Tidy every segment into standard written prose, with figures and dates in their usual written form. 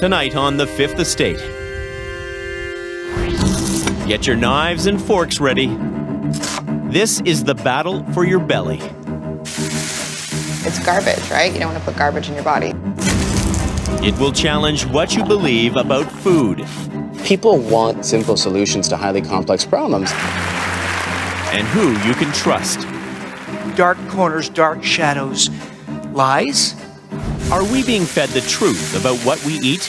Tonight on The Fifth Estate. Get your knives and forks ready. This is the battle for your belly. It's garbage, right? You don't want to put garbage in your body. It will challenge what you believe about food. People want simple solutions to highly complex problems. And who you can trust. Dark corners, dark shadows, lies. Are we being fed the truth about what we eat?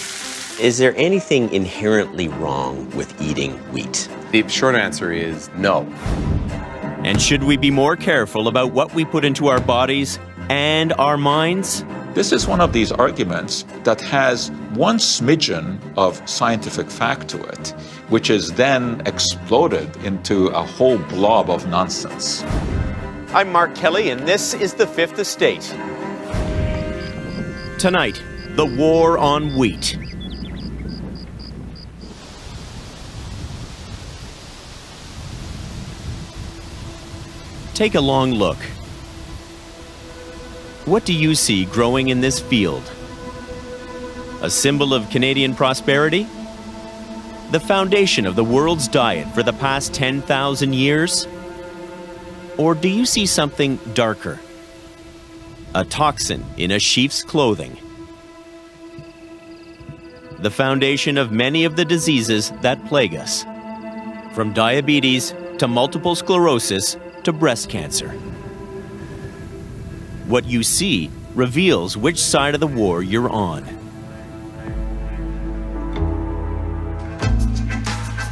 Is there anything inherently wrong with eating wheat? The short answer is no. And should we be more careful about what we put into our bodies and our minds? This is one of these arguments that has one smidgen of scientific fact to it, which is then exploded into a whole blob of nonsense. I'm Mark Kelly, and this is The Fifth Estate. Tonight, the war on wheat. Take a long look. What do you see growing in this field? A symbol of Canadian prosperity? The foundation of the world's diet for the past 10,000 years? Or do you see something darker? A toxin in a sheep's clothing. The foundation of many of the diseases that plague us. From diabetes to multiple sclerosis to breast cancer. What you see reveals which side of the war you're on.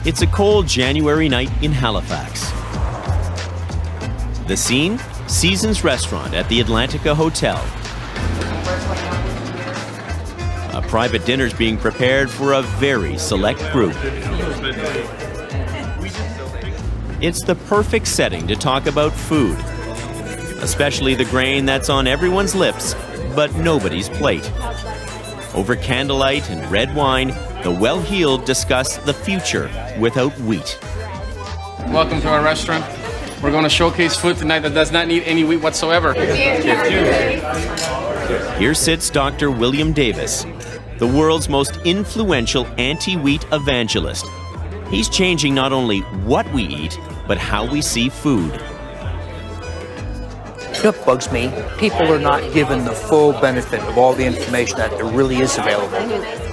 It's a cold January night in Halifax. The scene? Seasons Restaurant at the Atlantica Hotel. A private dinner's being prepared for a very select group. It's the perfect setting to talk about food, especially the grain that's on everyone's lips, but nobody's plate. Over candlelight and red wine, the well-heeled discuss the future without wheat. Welcome to our restaurant. We're going to showcase food tonight that does not need any wheat whatsoever. Here sits Dr. William Davis, the world's most influential anti-wheat evangelist. He's changing not only what we eat, but how we see food. What bugs me, people are not given the full benefit of all the information that there really is available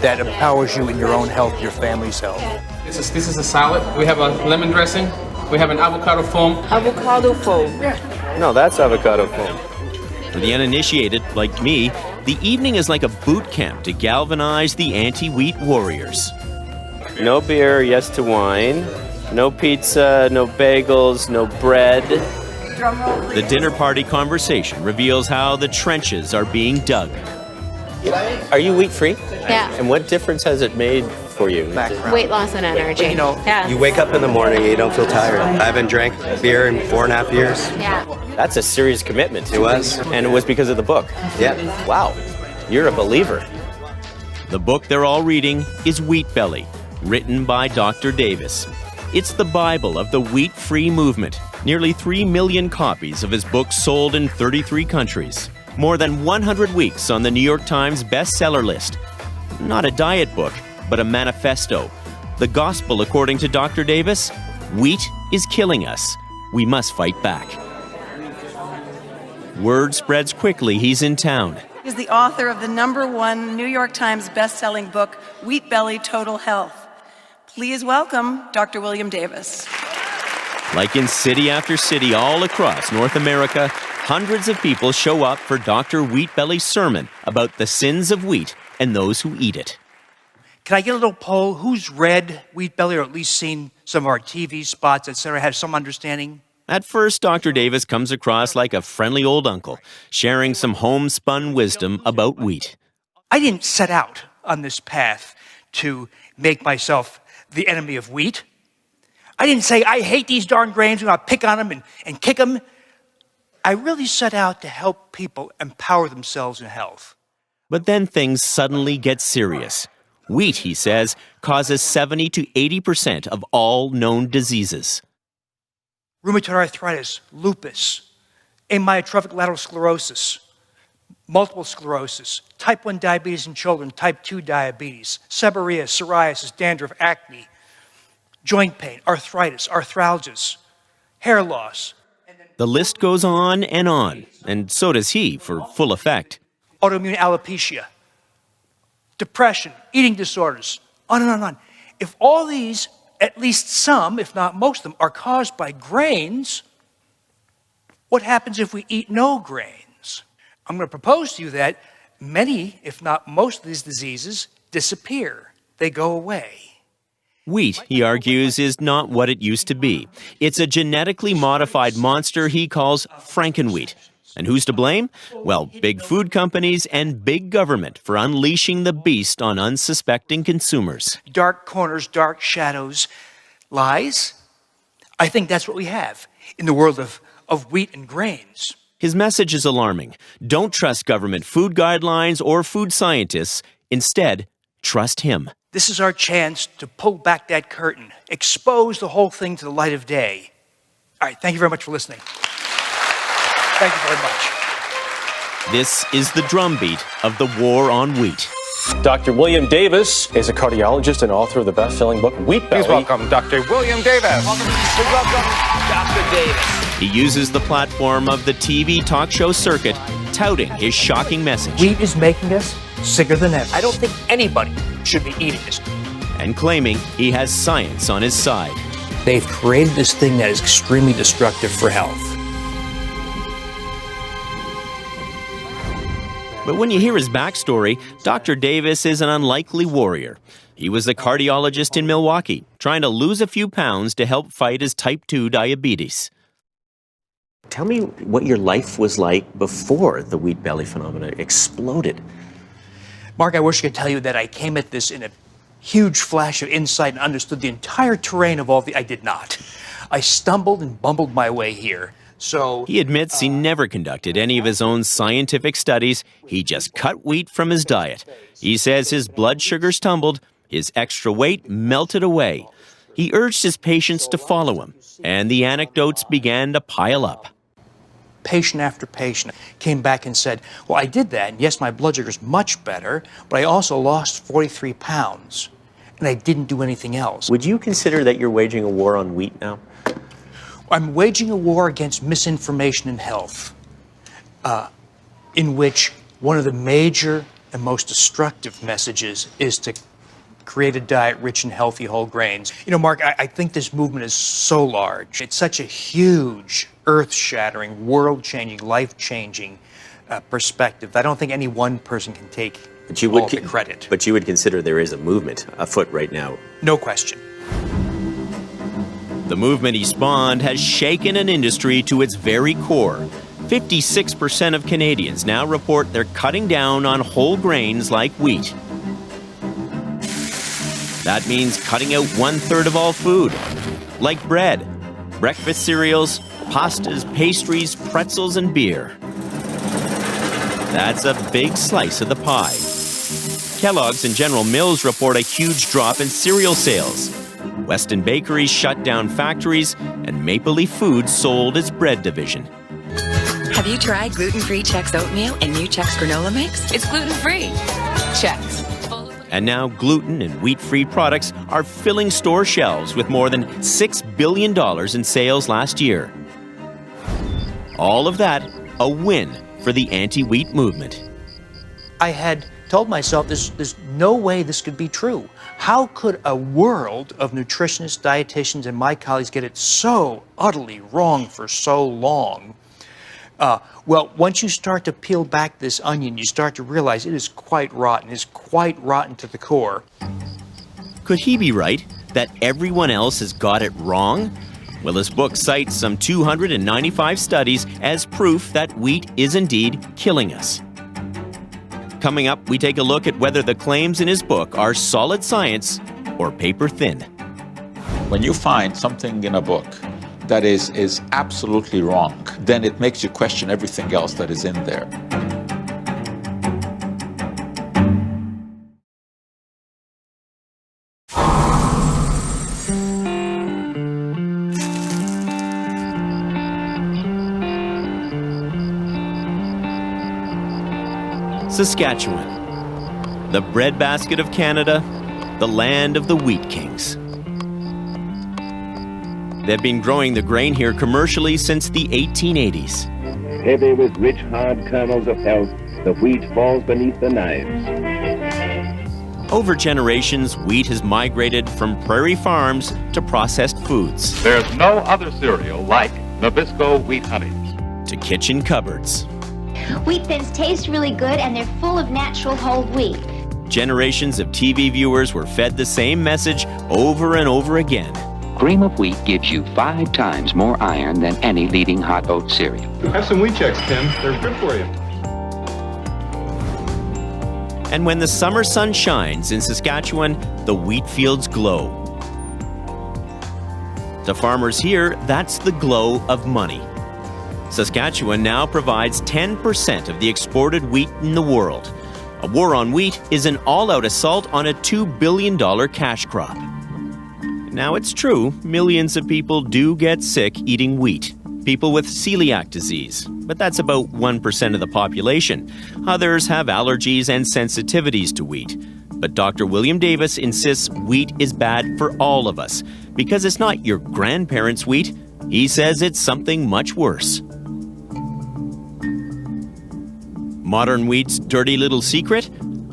that empowers you in your own health, your family's health. This is a salad. We have a lemon dressing. We have an avocado foam. Avocado foam. No, that's avocado foam. For the uninitiated, like me, the evening is like a boot camp to galvanize the anti-wheat warriors. No beer, yes to wine. No pizza, no bagels, no bread. The dinner party conversation reveals how the trenches are being dug. Are you wheat-free? Yeah. And what difference has it made for you? Weight loss and energy. You know, yeah. You wake up in the morning and you don't feel tired. I haven't drank beer in 4.5 years. Yeah. That's a serious commitment. It was. And it was because of the book. Yeah. Wow. You're a believer. The book they're all reading is Wheat Belly, written by Dr. Davis. It's the Bible of the wheat-free movement. Nearly 3 million copies of his book sold in 33 countries. More than 100 weeks on the New York Times bestseller list. Not a diet book, but a manifesto. The gospel, according to Dr. Davis, wheat is killing us. We must fight back. Word spreads quickly he's in town. He's the author of the #1 New York Times best-selling book, Wheat Belly Total Health. Please welcome Dr. William Davis. Like in city after city all across North America, hundreds of people show up for Dr. Wheat Belly's sermon about the sins of wheat and those who eat it. can I get a little poll? Who's read Wheat Belly or at least seen some of our TV spots, etc., have some understanding? At first, Dr. Davis comes across like a friendly old uncle, sharing some homespun wisdom about wheat. I didn't set out on this path to make myself the enemy of wheat. I didn't say, I hate these darn grains, and I'll pick on them and kick them. I really set out to help people empower themselves in health. But then things suddenly get serious. Wheat, he says, causes 70 to 80% of all known diseases. Rheumatoid arthritis, lupus, amyotrophic lateral sclerosis, multiple sclerosis, type 1 diabetes in children, type 2 diabetes, seborrhea, psoriasis, dandruff, acne, joint pain, arthritis, arthralgias, hair loss. The list goes on, and so does he for full effect. Autoimmune alopecia, depression, eating disorders, on and on and on. If all these, at least some, if not most of them, are caused by grains, what happens if we eat no grains? I'm going to propose to you that many, if not most of these diseases disappear. They go away. Wheat, he argues, is not what it used to be. It's a genetically modified monster he calls Frankenwheat. And who's to blame? Well, big food companies and big government for unleashing the beast on unsuspecting consumers. Dark corners, dark shadows, lies. I think that's what we have in the world of wheat and grains. His message is alarming. Don't trust government food guidelines or food scientists. Instead, trust him. This is our chance to pull back that curtain, expose the whole thing to the light of day. All right, thank you very much for listening. Thank you very much. This is the drumbeat of the war on wheat. Dr. William Davis is a cardiologist and author of the best-selling book, Wheat Belly. Please welcome Dr. William Davis. Welcome, Dr. Davis. He uses the platform of the TV talk show circuit, touting his shocking message. Wheat is making us sicker than ever. I don't think anybody should be eating this. And claiming he has science on his side. They've created this thing that is extremely destructive for health. But when you hear his backstory, Dr. Davis is an unlikely warrior. He was a cardiologist in Milwaukee, trying to lose a few pounds to help fight his type 2 diabetes. Tell me what your life was like before the wheat belly phenomenon exploded. Mark, I wish I could tell you that I came at this in a huge flash of insight and understood the entire terrain of all the... I did not. I stumbled and bumbled my way here. So he admits he never conducted any of his own scientific studies. He just cut wheat from his diet. He says his blood sugars tumbled, his extra weight melted away. He urged his patients to follow him, and the anecdotes began to pile up. Patient after patient came back and said, well, I did that, and yes, my blood sugar is much better, but I also lost 43 pounds, and I didn't do anything else. Would you consider that you're waging a war on wheat now? I'm waging a war against misinformation in health, in which one of the major and most destructive messages is to create a diet rich in healthy whole grains. You know, Mark, I think this movement is so large. It's such a huge, earth-shattering, world-changing, life-changing perspective. I don't think any one person can take all the credit. But you would consider there is a movement afoot right now? No question. The movement he spawned has shaken an industry to its very core. 56% of Canadians now report they're cutting down on whole grains like wheat. That means cutting out 1/3 of all food, like bread, breakfast cereals, pastas, pastries, pretzels, and beer. That's a big slice of the pie. Kellogg's and General Mills report a huge drop in cereal sales. Weston Bakeries shut down factories, and Maple Leaf Foods sold its bread division. Have you tried gluten-free Chex oatmeal and new Chex granola mix? It's gluten-free. Chex. And now gluten and wheat-free products are filling store shelves with more than $6 billion in sales last year. All of that a win for the anti-wheat movement. I had told myself there's no way this could be true. How could a world of nutritionists, dietitians, and my colleagues get it so utterly wrong for so long? Well, once you start to peel back this onion, you start to realize it is quite rotten. It's quite rotten to the core. Could he be right that everyone else has got it wrong? Well, his book cites some 295 studies as proof that wheat is indeed killing us. Coming up, we take a look at whether the claims in his book are solid science or paper thin. When you find something in a book that is absolutely wrong, then it makes you question everything else that is in there. Saskatchewan, the breadbasket of Canada, the land of the wheat kings. They've been growing the grain here commercially since the 1880s. Heavy with rich, hard kernels of health, the wheat falls beneath the knives. Over generations, wheat has migrated from prairie farms to processed foods. There's no other cereal like Nabisco Wheat Honeys. To kitchen cupboards. Wheat thins taste really good and they're full of natural whole wheat. Generations of TV viewers were fed the same message over and over again. Cream of wheat gives you 5 times more iron than any leading hot oat cereal. Have some wheat checks, Tim. They're good for you. And when the summer sun shines in Saskatchewan, the wheat fields glow. To farmers here, that's the glow of money. Saskatchewan now provides 10% of the exported wheat in the world. A war on wheat is an all-out assault on a $2 billion cash crop. Now, it's true, millions of people do get sick eating wheat. People with celiac disease, but that's about 1% of the population. Others have allergies and sensitivities to wheat. But Dr. William Davis insists wheat is bad for all of us because it's not your grandparents' wheat. He says it's something much worse. Modern wheat's dirty little secret?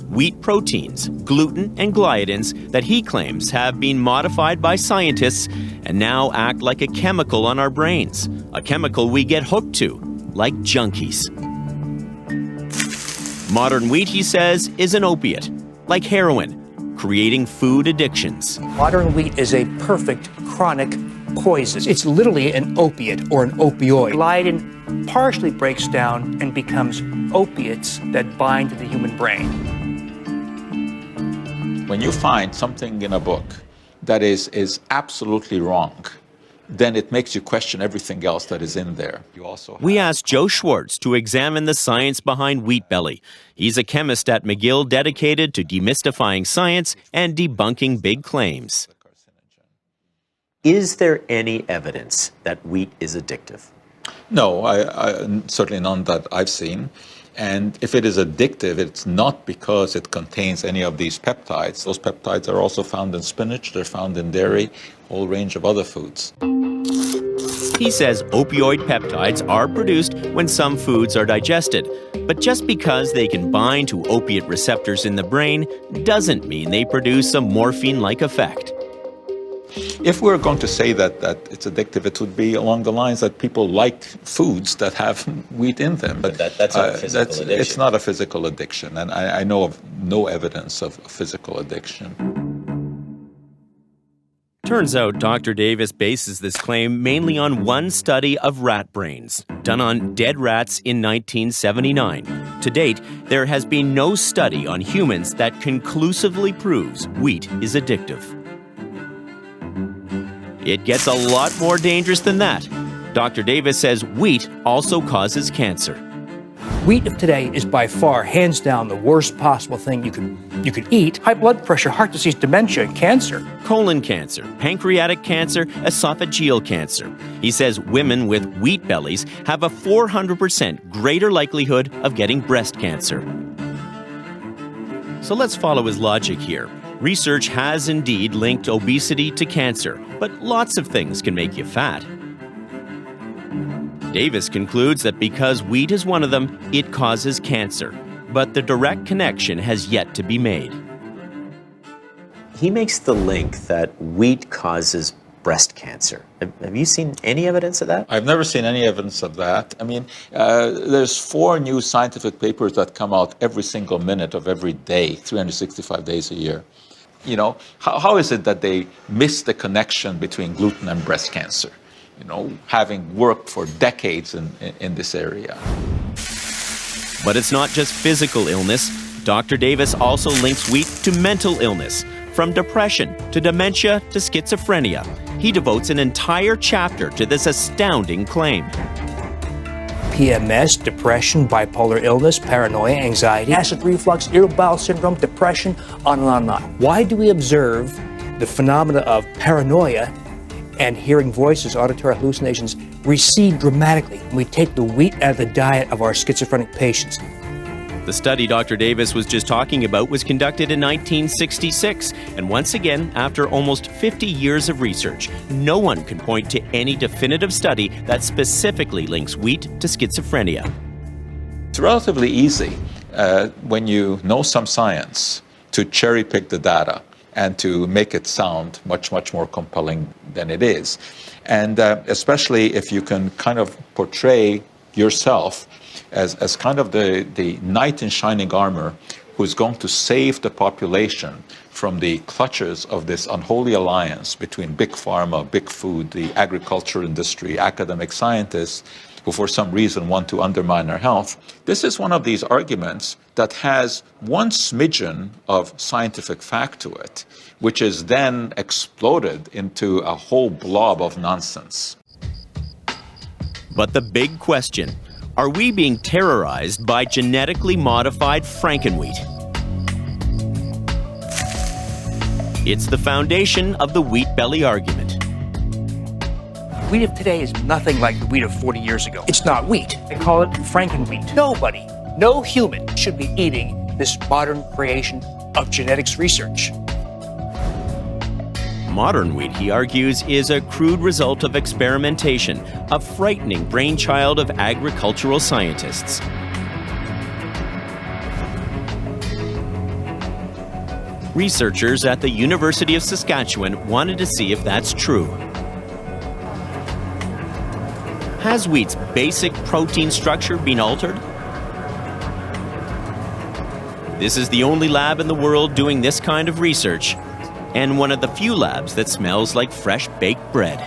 Wheat proteins, gluten, and gliadins that he claims have been modified by scientists and now act like a chemical on our brains, a chemical we get hooked to, like junkies. Modern wheat, he says, is an opiate, like heroin, creating food addictions. Modern wheat is a perfect chronic poison. It's literally an opiate or an opioid. Gliadin partially breaks down and becomes opiates that bind to the human brain. When you find something in a book that is absolutely wrong, then it makes you question everything else that is in there. We asked Joe Schwartz to examine the science behind wheat belly. He's a chemist at McGill dedicated to demystifying science and debunking big claims. Is there any evidence that wheat is addictive? No, I certainly none that I've seen. And if it is addictive, it's not because it contains any of these peptides. Those peptides are also found in spinach, they're found in dairy, a whole range of other foods. He says opioid peptides are produced when some foods are digested. But just because they can bind to opiate receptors in the brain doesn't mean they produce a morphine-like effect. If we're going to say that it's addictive, it would be along the lines that people like foods that have wheat in them. But that's not a physical addiction. It's not a physical addiction, and I know of no evidence of physical addiction. Turns out Dr. Davis bases this claim mainly on one study of rat brains, done on dead rats in 1979. To date, there has been no study on humans that conclusively proves wheat is addictive. It gets a lot more dangerous than that. Dr. Davis says wheat also causes cancer. Wheat of today is by far, hands down, the worst possible thing you could eat. High blood pressure, heart disease, dementia, cancer. Colon cancer, pancreatic cancer, esophageal cancer. He says women with wheat bellies have a 400% greater likelihood of getting breast cancer. So let's follow his logic here. Research has indeed linked obesity to cancer, but lots of things can make you fat. Davis concludes that because wheat is one of them, it causes cancer, but the direct connection has yet to be made. He makes the link that wheat causes breast cancer. Have you seen any evidence of that? I've never seen any evidence of that. I mean, there's 4 new scientific papers that come out every single minute of every day, 365 days a year. You know, how is it that they miss the connection between gluten and breast cancer? You know, having worked for decades in this area. But it's not just physical illness. Dr. Davis also links wheat to mental illness, from depression to dementia to schizophrenia. He devotes an entire chapter to this astounding claim. PMS, depression, bipolar illness, paranoia, anxiety, acid reflux, irritable bowel syndrome, depression, on and on and on. Why do we observe the phenomena of paranoia and hearing voices, auditory hallucinations, recede dramatically when we take the wheat out of the diet of our schizophrenic patients? The study Dr. Davis was just talking about was conducted in 1966, and once again, after almost 50 years of research, no one can point to any definitive study that specifically links wheat to schizophrenia. It's relatively easy when you know some science to cherry-pick the data and to make it sound much, much more compelling than it is. And especially if you can kind of portray yourself as kind of the knight in shining armor who's going to save the population from the clutches of this unholy alliance between big pharma, big food, the agriculture industry, academic scientists, who for some reason want to undermine our health. This is one of these arguments that has one smidgen of scientific fact to it, which is then exploded into a whole blob of nonsense. But the big question, are we being terrorized by genetically modified frankenwheat? It's the foundation of the wheat belly argument. Wheat of today is nothing like the wheat of 40 years ago. It's not wheat. They call it frankenwheat. Nobody, no human should be eating this modern creation of genetics research. Modern wheat, he argues, is a crude result of experimentation, a frightening brainchild of agricultural scientists. Researchers at the University of Saskatchewan wanted to see if that's true. Has wheat's basic protein structure been altered? This is the only lab in the world doing this kind of research, and one of the few labs that smells like fresh baked bread.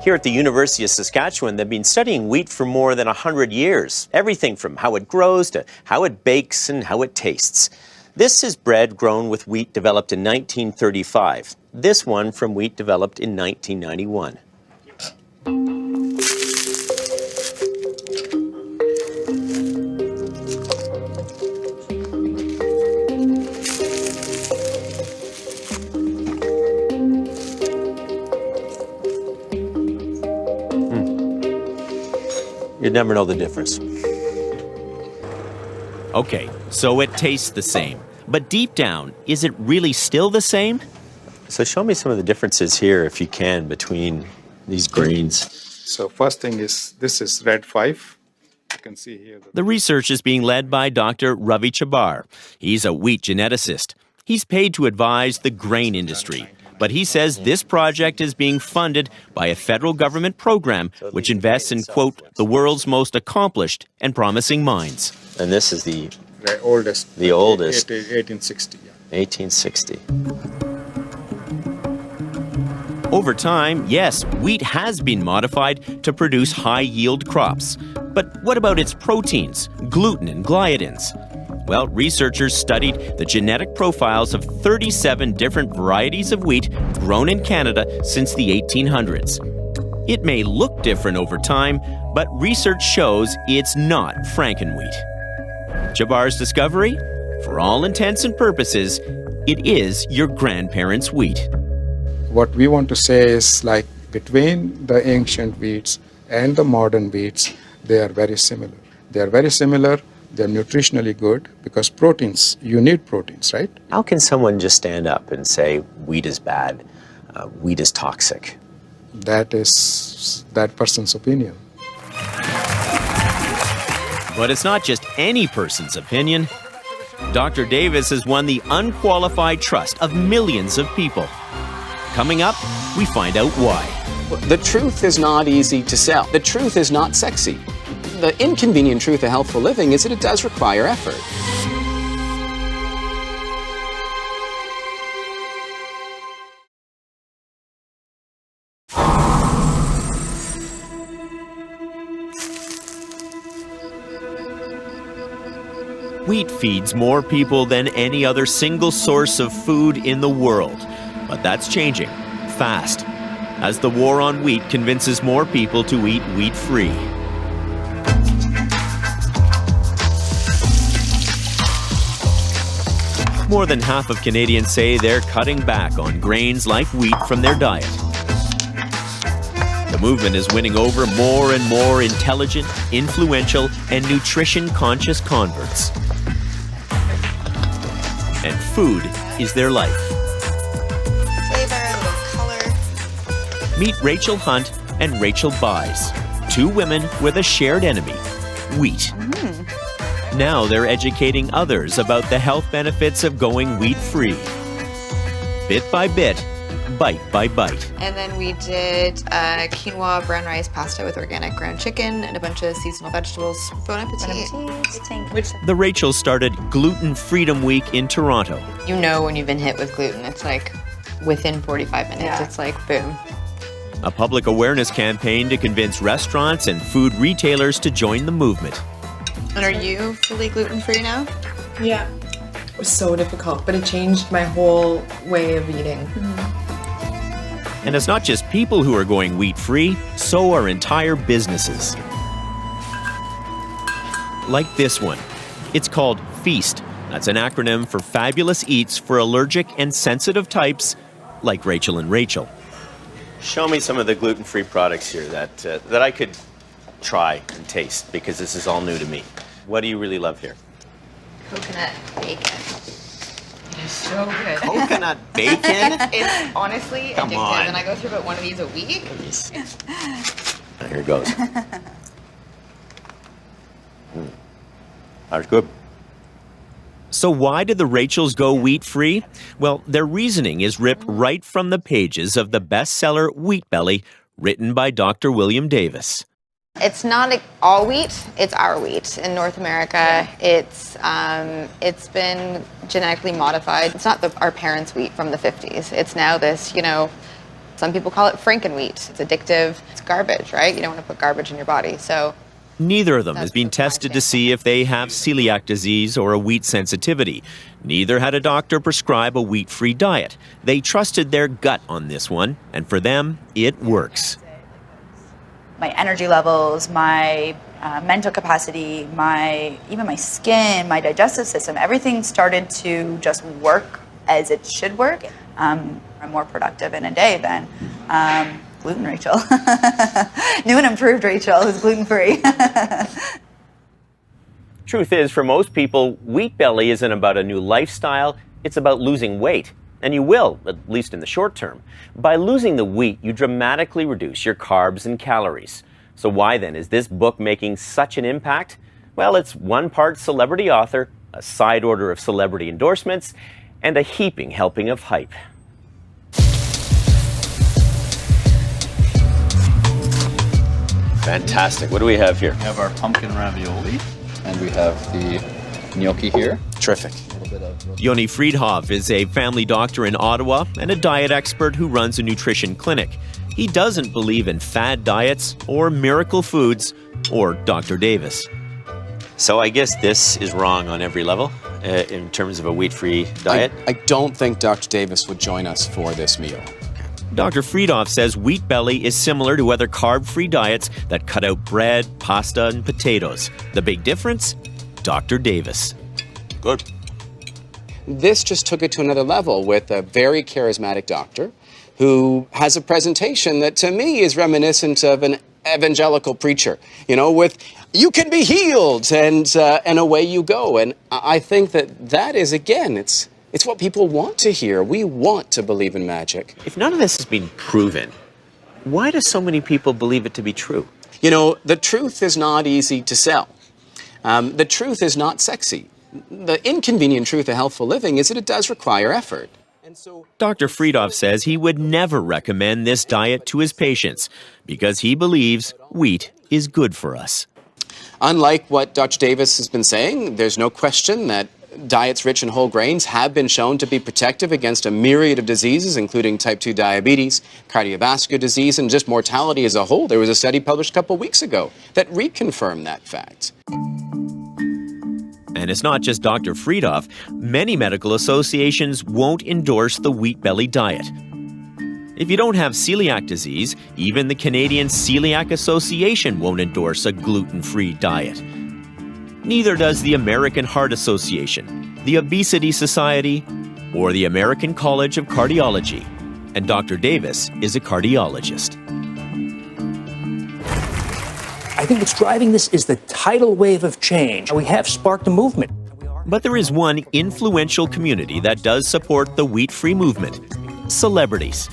Here at the University of Saskatchewan, they've been studying wheat for more than 100 years. Everything from how it grows to how it bakes and how it tastes. This is bread grown with wheat developed in 1935. This one from wheat developed in 1991. You'd never know the difference. Okay, so it tastes the same. But deep down, is it really still the same? So show me some of the differences here, if you can, between these grains. So first thing is, this is red 5. You can see here. The research is being led by Dr. Ravi Chabar. He's a wheat geneticist. He's paid to advise the grain industry. But he says this project is being funded by a federal government program which invests in, quote, the world's most accomplished and promising minds. And this is the oldest. The oldest. 1860. Yeah. 1860. Over time, yes, wheat has been modified to produce high-yield crops. But what about its proteins, gluten and gliadins? Well, researchers studied the genetic profiles of 37 different varieties of wheat grown in Canada since the 1800s. It may look different over time, but research shows it's not frankenwheat. Chabar's discovery? For all intents and purposes, it is your grandparents' wheat. What we want to say is, like, between the ancient wheats and the modern wheats, they are very similar. They are very similar. They're nutritionally good because proteins, you need proteins, right? How can someone just stand up and say wheat is bad, wheat is toxic? That is that person's opinion. But it's not just any person's opinion. Dr. Davis has won the unqualified trust of millions of people. Coming up, we find out why. The truth is not easy to sell. The truth is not sexy. The inconvenient truth of healthful living is that it does require effort. Wheat feeds more people than any other single source of food in the world. But that's changing, fast, as the war on wheat convinces more people to eat wheat-free. More than half of Canadians say they're cutting back on grains like wheat from their diet. The movement is winning over more and more intelligent, influential, and nutrition-conscious converts. And food is their life. Flavor, a little color. Meet Rachel Hunt and Rachel Buys, two women with a shared enemy, wheat. Now they're educating others about the health benefits of going wheat-free. Bit by bit, bite by bite. And then we did quinoa brown rice pasta with organic ground chicken and a bunch of seasonal vegetables. Bon appetit. The Rachels started Gluten Freedom Week in Toronto. You know when you've been hit with gluten. It's like within 45 minutes, it's like boom. A public awareness campaign to convince restaurants and food retailers to join the movement. And are you fully gluten-free now? Yeah. It was so difficult, but it changed my whole way of eating. And it's not just people who are going wheat-free, so are entire businesses. Like this one. It's called FEAST. That's an acronym for Fabulous Eats for Allergic and Sensitive Types, like Rachel and Rachel. Show me some of the gluten-free products here that I could try and taste, because this is all new to me. What do you really love here? Coconut bacon. It is so good. Coconut bacon? It's honestly Come addictive, on. and I go through about one of these a week. Here it goes. That's good. So why did the Rachels go wheat-free? Well, their reasoning is ripped right from the pages of the bestseller Wheat Belly, written by Dr. William Davis. It's not all wheat, it's our wheat. In North America, it's been genetically modified. It's not our parents' wheat from the 50s. It's now this, some people call it Franken-wheat. It's addictive. It's garbage, right? You don't want to put garbage in your body. So Neither of them has been tested to see if they have celiac disease or a wheat sensitivity. Neither had a doctor prescribe a wheat-free diet. They trusted their gut on this one, and for them, it works. My energy levels, my mental capacity, even my skin, my digestive system, everything started to just work as it should work. I'm more productive in a day than gluten Rachel. New and improved Rachel who's gluten-free. Truth is, for most people, Wheat Belly isn't about a new lifestyle, it's about losing weight. And you will, at least in the short term. By losing the wheat, you dramatically reduce your carbs and calories. So why then is this book making such an impact? Well, it's one part celebrity author, a side order of celebrity endorsements, and a heaping helping of hype. Fantastic. What do we have here? We have our pumpkin ravioli, and we have the gnocchi here. Terrific. Yoni Friedhoff is a family doctor in Ottawa and a diet expert who runs a nutrition clinic. He doesn't believe in fad diets or miracle foods or Dr. Davis. So I guess this is wrong on every level in terms of a wheat-free diet? I don't think Dr. Davis would join us for this meal. Dr. Friedhoff says Wheat Belly is similar to other carb-free diets that cut out bread, pasta, and potatoes. The big difference? Dr. Davis. Good. This just took it to another level with a very charismatic doctor who has a presentation that to me is reminiscent of an evangelical preacher, with you can be healed and away you go. And I think that is, again, it's what people want to hear. We want to believe in magic. If none of this has been proven, why do so many people believe it to be true? The truth is not easy to sell. The truth is not sexy. The inconvenient truth of healthful living is that it does require effort. Dr. Friedhoff says he would never recommend this diet to his patients because he believes wheat is good for us. Unlike what Dr. Davis has been saying, there's no question that diets rich in whole grains have been shown to be protective against a myriad of diseases, including type 2 diabetes, cardiovascular disease, and just mortality as a whole. There was a study published a couple weeks ago that reconfirmed that fact. And it's not just Dr. Friedhoff. Many medical associations won't endorse the Wheat Belly diet. If you don't have celiac disease, even the Canadian Celiac Association won't endorse a gluten-free diet. Neither does the American Heart Association, the Obesity Society, or the American College of Cardiology. And Dr. Davis is a cardiologist. I think what's driving this is the tidal wave of change. We have sparked a movement. But there is one influential community that does support the wheat-free movement: celebrities.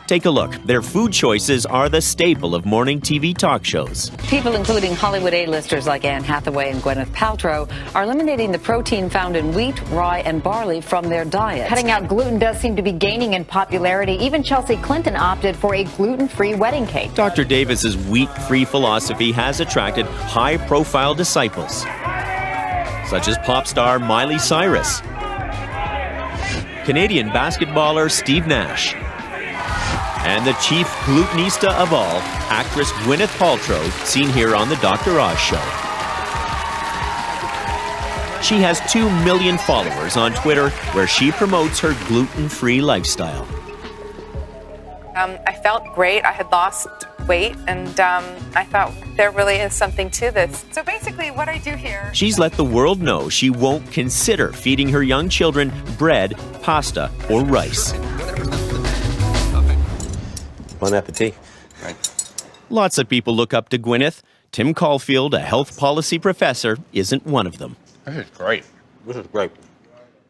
Take a look. Their food choices are the staple of morning TV talk shows. People including Hollywood A-listers like Anne Hathaway and Gwyneth Paltrow are eliminating the protein found in wheat, rye, and barley from their diet. Cutting out gluten does seem to be gaining in popularity. Even Chelsea Clinton opted for a gluten-free wedding cake. Dr. Davis's wheat-free philosophy has attracted high-profile disciples, such as pop star Miley Cyrus, Canadian basketballer Steve Nash, and the chief glutenista of all, actress Gwyneth Paltrow, seen here on the Dr. Oz Show. She has 2 million followers on Twitter, where she promotes her gluten-free lifestyle. I felt great. I had lost weight, and I thought there really is something to this. So basically what I do here... She's let the world know she won't consider feeding her young children bread, pasta, or rice. Bon appetit. Lots of people look up to Gwyneth. Tim Caulfield, a health policy professor, isn't one of them. This is great. This is great.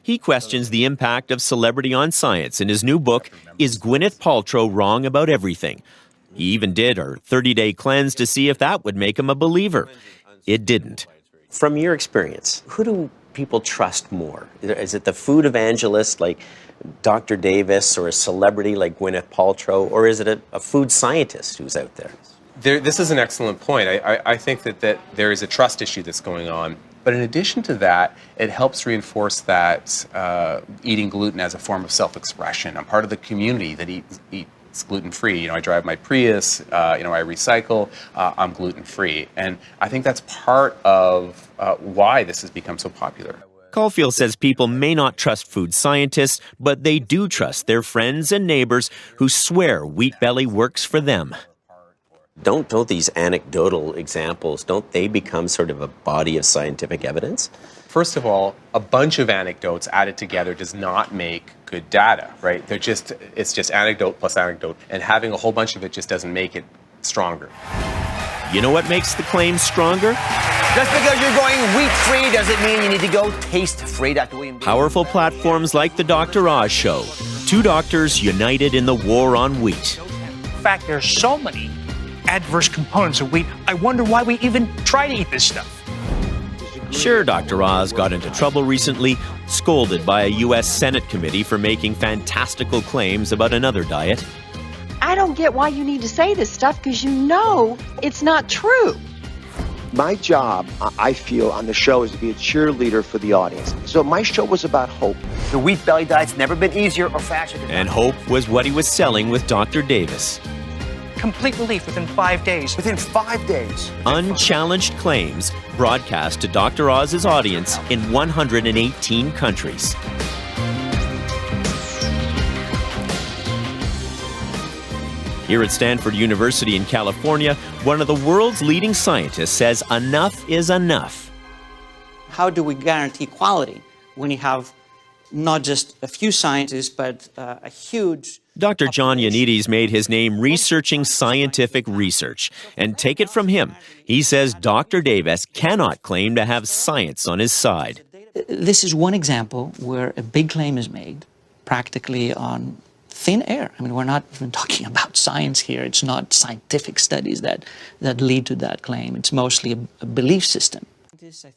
He questions the impact of celebrity on science in his new book, Is Gwyneth Paltrow Wrong About Everything? He even did her 30-day cleanse to see if that would make him a believer. It didn't. From your experience, who do people trust more? Is it the food evangelist like Dr. Davis, or a celebrity like Gwyneth Paltrow, or is it a food scientist who's out there? This is an excellent point. I think that there is a trust issue that's going on. But in addition to that, it helps reinforce that eating gluten as a form of self-expression. I'm part of the community that eats gluten-free. You know, I drive my Prius, I recycle, I'm gluten-free. And I think that's part of why this has become so popular. Caulfield says people may not trust food scientists, but they do trust their friends and neighbors who swear Wheat Belly works for them. Don't these anecdotal examples, don't they become sort of a body of scientific evidence? First of all, a bunch of anecdotes added together does not make good data, right? It's just anecdote plus anecdote, and having a whole bunch of it just doesn't make it stronger. You know what makes the claim stronger? Just because you're going wheat-free doesn't mean you need to go taste-free, Dr. William. Powerful platforms like the Dr. Oz Show. 2 doctors united in the war on wheat. In fact, there's so many adverse components of wheat, I wonder why we even try to eat this stuff. Sure, Dr. Oz got into trouble recently, scolded by a U.S. Senate committee for making fantastical claims about another diet. I don't get why you need to say this stuff, because you know it's not true. My job, I feel, on the show is to be a cheerleader for the audience. So my show was about hope. The Wheat Belly diet's never been easier or faster. And hope was what he was selling with Dr. Davis. Complete relief within 5 days. Within 5 days. Unchallenged claims broadcast to Dr. Oz's audience in 118 countries. Here at Stanford University in California, one of the world's leading scientists says enough is enough. How do we guarantee quality when you have not just a few scientists, but a huge... Dr. John Ioannidis made his name researching scientific research. And take it from him, he says Dr. Davis cannot claim to have science on his side. This is one example where a big claim is made, practically on thin air. I mean, we're not even talking about science here. It's not scientific studies that lead to that claim. It's mostly a belief system.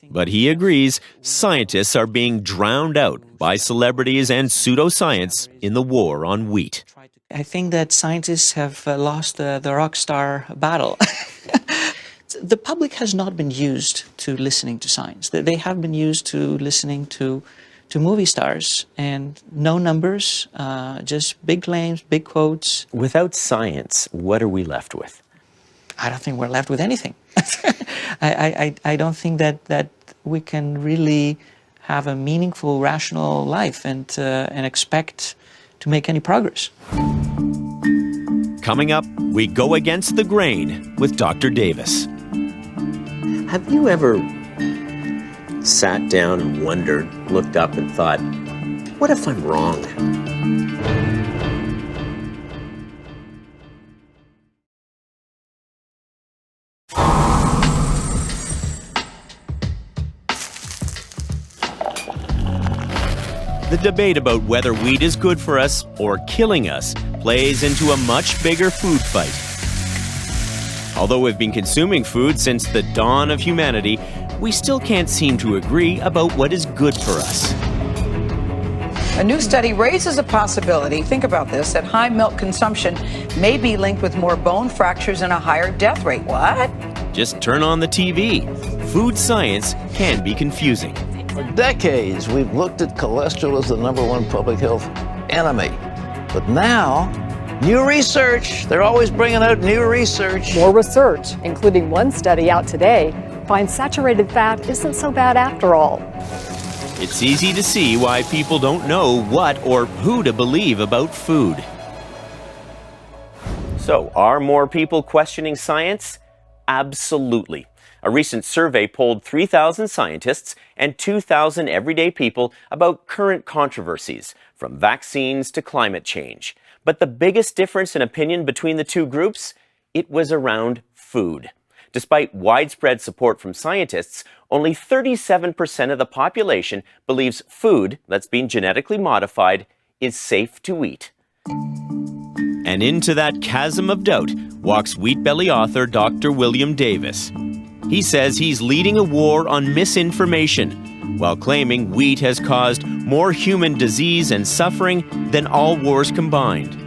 But he agrees scientists are being drowned out by celebrities and pseudoscience in the war on wheat. I think that scientists have lost the rock star battle. The public has not been used to listening to science. They have been used to listening to movie stars, and no numbers, just big claims, big quotes. Without science, what are we left with? I don't think we're left with anything. I don't think that we can really have a meaningful, rational life and expect to make any progress. Coming up, we go against the grain with Dr. Davis. Have you ever sat down and wondered, looked up and thought, what if I'm wrong? The debate about whether wheat is good for us or killing us plays into a much bigger food fight. Although we've been consuming food since the dawn of humanity, we still can't seem to agree about what is good for us. A new study raises a possibility, think about this, that high milk consumption may be linked with more bone fractures and a higher death rate. What? Just turn on the TV. Food science can be confusing. For decades, we've looked at cholesterol as the #1 public health enemy. But now, new research, they're always bringing out new research. More research, including one study out today, finds saturated fat isn't so bad after all. It's easy to see why people don't know what or who to believe about food. So, are more people questioning science? Absolutely. A recent survey polled 3,000 scientists and 2,000 everyday people about current controversies, from vaccines to climate change. But the biggest difference in opinion between the two groups? It was around food. Despite widespread support from scientists, only 37% of the population believes food that's been genetically modified is safe to eat. And into that chasm of doubt walks Wheat Belly author Dr. William Davis. He says he's leading a war on misinformation, while claiming wheat has caused more human disease and suffering than all wars combined.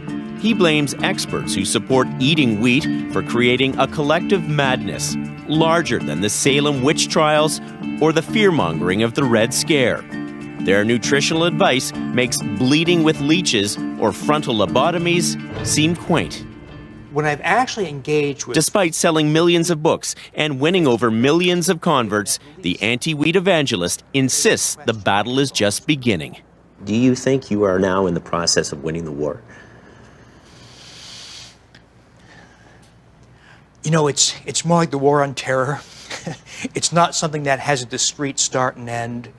He blames experts who support eating wheat for creating a collective madness larger than the Salem witch trials or the fear-mongering of the Red Scare. Their nutritional advice makes bleeding with leeches or frontal lobotomies seem quaint. When I've actually engaged with... Despite selling millions of books and winning over millions of converts, the anti-wheat evangelist insists the battle is just beginning. Do you think you are now in the process of winning the war? You know, it's more like the war on terror. It's not something that has a discrete start and end.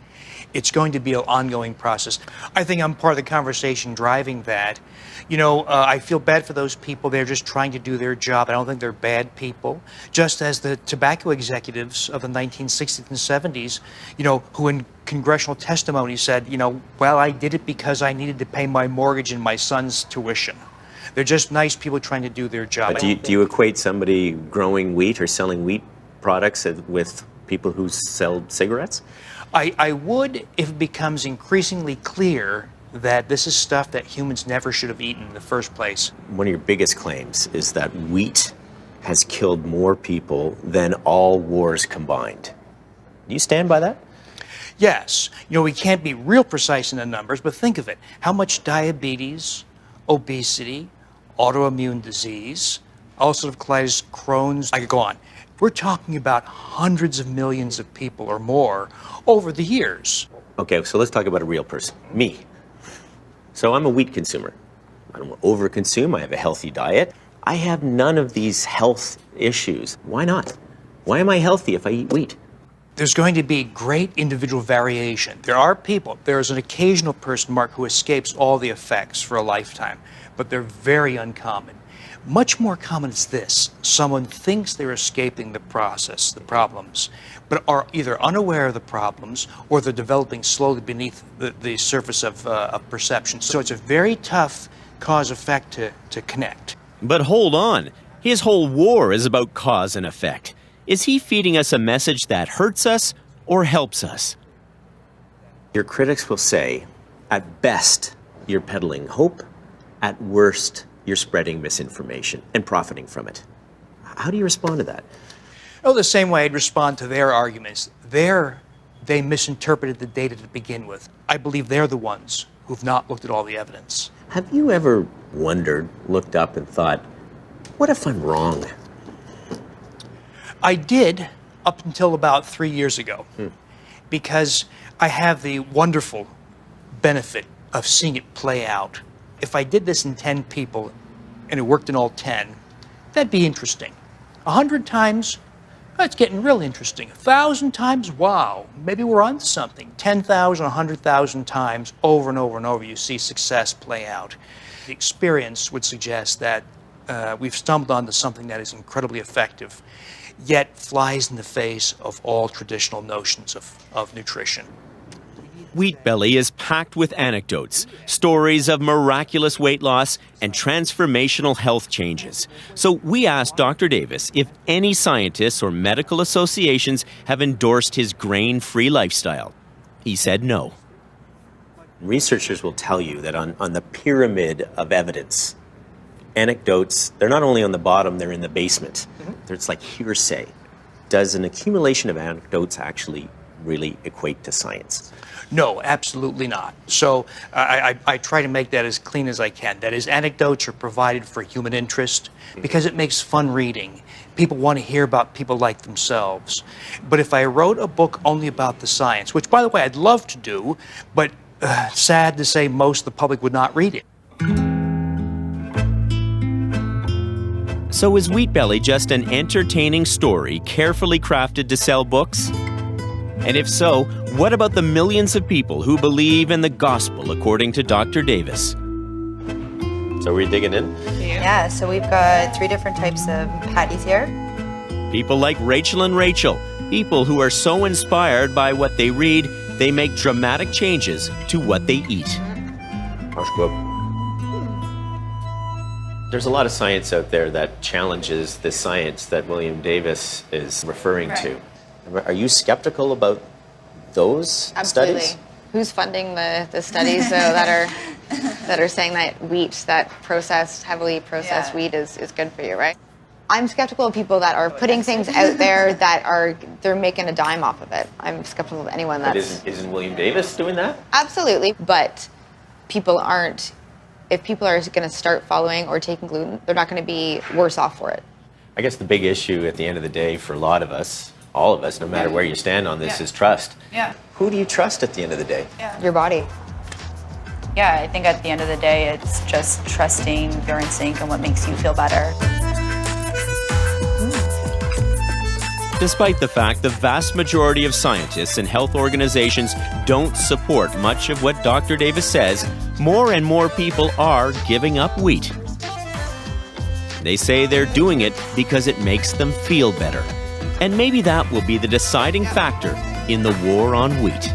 It's going to be an ongoing process. I think I'm part of the conversation driving that. You know, I feel bad for those people. They're just trying to do their job. I don't think they're bad people. Just as the tobacco executives of the 1960s and 70s, you know, who in congressional testimony said, you know, well, I did it because I needed to pay my mortgage and my son's tuition. They're just nice people trying to do their job. But do you equate somebody growing wheat or selling wheat products with people who sell cigarettes? I would if it becomes increasingly clear that this is stuff that humans never should have eaten in the first place. One of your biggest claims is that wheat has killed more people than all wars combined. Do you stand by that? Yes. You know, we can't be real precise in the numbers, but think of it. How much diabetes, obesity, autoimmune disease, ulcerative colitis, Crohn's, I could go on. We're talking about hundreds of millions of people or more over the years. Okay, so let's talk about a real person, me. So I'm a wheat consumer. I don't overconsume, I have a healthy diet. I have none of these health issues. Why not? Why am I healthy if I eat wheat? There's going to be great individual variation. There are people, there's an occasional person, Mark, who escapes all the effects for a lifetime, but they're very uncommon. Much more common is this. Someone thinks they're escaping the process, the problems, but are either unaware of the problems or they're developing slowly beneath the surface of perception. So it's a very tough cause-effect to connect. But hold on. His whole war is about cause and effect. Is he feeding us a message that hurts us or helps us? Your critics will say, at best, you're peddling hope. At worst, you're spreading misinformation and profiting from it. How do you respond to that? Oh, the same way I'd respond to their arguments. They misinterpreted the data to begin with. I believe they're the ones who've not looked at all the evidence. Have you ever wondered, looked up and thought, what if I'm wrong? I did up until about 3 years ago, because I have the wonderful benefit of seeing it play out. If I did this in 10 people and it worked in all 10, that'd be interesting. 100 times, that's getting real interesting. 1,000 times, wow, maybe we're onto something. 10,000, 100,000 times, over and over and over, you see success play out. The experience would suggest that we've stumbled onto something that is incredibly effective, yet flies in the face of all traditional notions of nutrition. Wheat Belly is packed with anecdotes, stories of miraculous weight loss and transformational health changes. So we asked Dr. Davis if any scientists or medical associations have endorsed his grain-free lifestyle. He said no. Researchers will tell you that on the pyramid of evidence, anecdotes, they're not only on the bottom, they're in the basement. It's like hearsay. Does an accumulation of anecdotes actually really equate to science? No, absolutely not. So I try to make that as clean as I can. That is, anecdotes are provided for human interest because it makes fun reading. People want to hear about people like themselves. But if I wrote a book only about the science, which, by the way, I'd love to do, but sad to say most of the public would not read it. So is Wheat Belly just an entertaining story carefully crafted to sell books? And if so, what about the millions of people who believe in the gospel according to Dr. Davis? So we're digging in? Yeah, so we've got 3 different types of patties here. People like Rachel and Rachel, people who are so inspired by what they read, they make dramatic changes to what they eat. There's a lot of science out there that challenges the science that William Davis is referring to. Are you skeptical about those Absolutely. studies? Who's funding the studies though that are saying that wheat, that heavily processed wheat is good for you, right? I'm skeptical of people that are putting things out there that they're making a dime off of it. I'm skeptical of anyone that's... But isn't William Davis doing that? Absolutely, but people aren't... If people are going to start following or taking gluten, they're not going to be worse off for it. I guess the big issue at the end of the day for a lot of us, all of us, no matter where you stand on this, is trust. Yeah. Who do you trust at the end of the day? Your body. Yeah, I think at the end of the day, it's just trusting your instinct and what makes you feel better. Despite the fact the vast majority of scientists and health organizations don't support much of what Dr. Davis says, more and more people are giving up wheat. They say they're doing it because it makes them feel better. And maybe that will be the deciding factor in the war on wheat.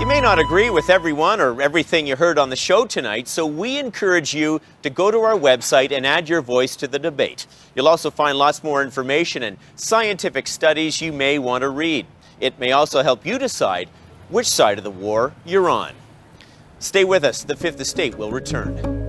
You may not agree with everyone or everything you heard on the show tonight, so we encourage you to go to our website and add your voice to the debate. You'll also find lots more information and scientific studies you may want to read. It may also help you decide which side of the war you're on. Stay with us. The Fifth Estate will return.